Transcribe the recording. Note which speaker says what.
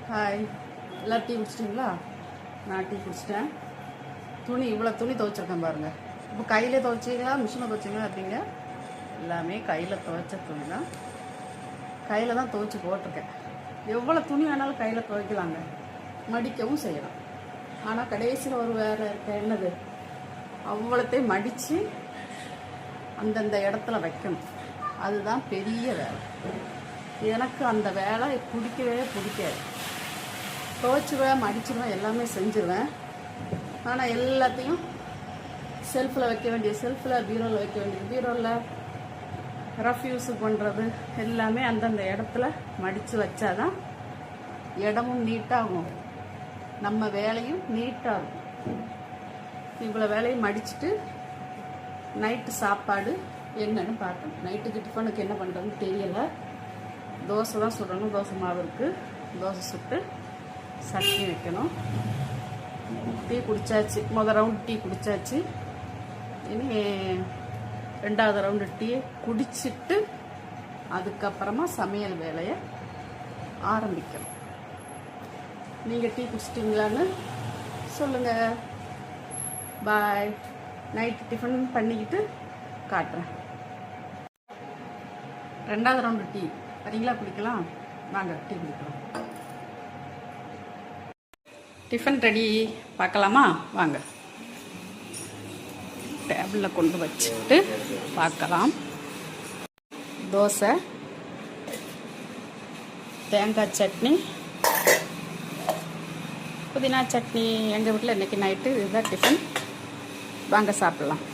Speaker 1: Hi, எல்லோரும் tea குடிச்சிட்டிங்களா? நான் tea குடிச்சிட்டேன். இவ்வளோ துணி துவைச்சிருக்கேன் பாருங்கள். இப்போ கையிலே துவைச்சிங்களா மிஷினில் துவைச்சிங்களா அப்படிங்க? எல்லாமே கையில் துவைச்ச துணி தான். கையில் தான் துவைச்சி போட்டிருக்கேன். எவ்வளோ துணி வேணாலும் கையில் துவைக்கலாங்க, மடிக்கவும் செய்யலாம். ஆனால் கடைசியில் ஒரு வேறு இருக்க என்னது, அவ்வளோத்தையும் மடித்து அந்தந்த இடத்துல வைக்கணும். அதுதான் பெரிய வேலை. எனக்கு அந்த வேலை பிடிக்கவே பிடிக்காது. துவைச்சிடுவேன், மடிச்சிடுவேன், எல்லாமே செஞ்சுருவேன். ஆனால் எல்லாத்தையும் செல்ஃபில் வைக்க வேண்டிய செல்ஃபில், பீரோவில் வைக்க வேண்டிய பீரோவில், ரஃப் யூஸு பண்ணுறது எல்லாமே அந்தந்த இடத்துல மடித்து வச்சாதான் இடமும் நீட்டாகும், நம்ம வேலையும் நீட்டாக இருக்கும். இவ்வளோ வேலையும் மடிச்சுட்டு நைட்டு சாப்பாடு என்னன்னு பார்க்கணும். நைட்டுக்கு டிஃபனுக்கு என்ன பண்ணுறதுன்னு தெரியலை. தோசை தான் சுடணும். தோசை மாவு இருக்குது. தோசை சுட்டு சட்னி வைக்கணும். டீ குடித்தாச்சு. முதல் ரவுண்டு டீ குடித்தாச்சு. இனி ரெண்டாவது ரவுண்டு டீ குடிச்சிட்டு அதுக்கப்புறமா சமையல் வேலையை ஆரம்பிக்கணும். நீங்கள் டீ குடிச்சிட்டிங்களான்னு சொல்லுங்கள். பாய். நைட்டு டிஃபன் பண்ணிக்கிட்டு காட்டுறேன். ரெண்டாவது ரவுண்டு டீ வரீங்களா? குடிக்கலாம் வாங்க, டீ குடிக்கலாம். டிஃபன் ரெடி, பார்க்கலாமா? வாங்க, டேபிளில் கொண்டு வச்சுட்டு பார்க்கலாம். தோசை, தேங்காய் சட்னி, புதினா சட்னி. எங்கள் வீட்டில் இன்றைக்கி நைட்டு இதுதான் டிஃபன். வாங்க சாப்பிட்லாம்.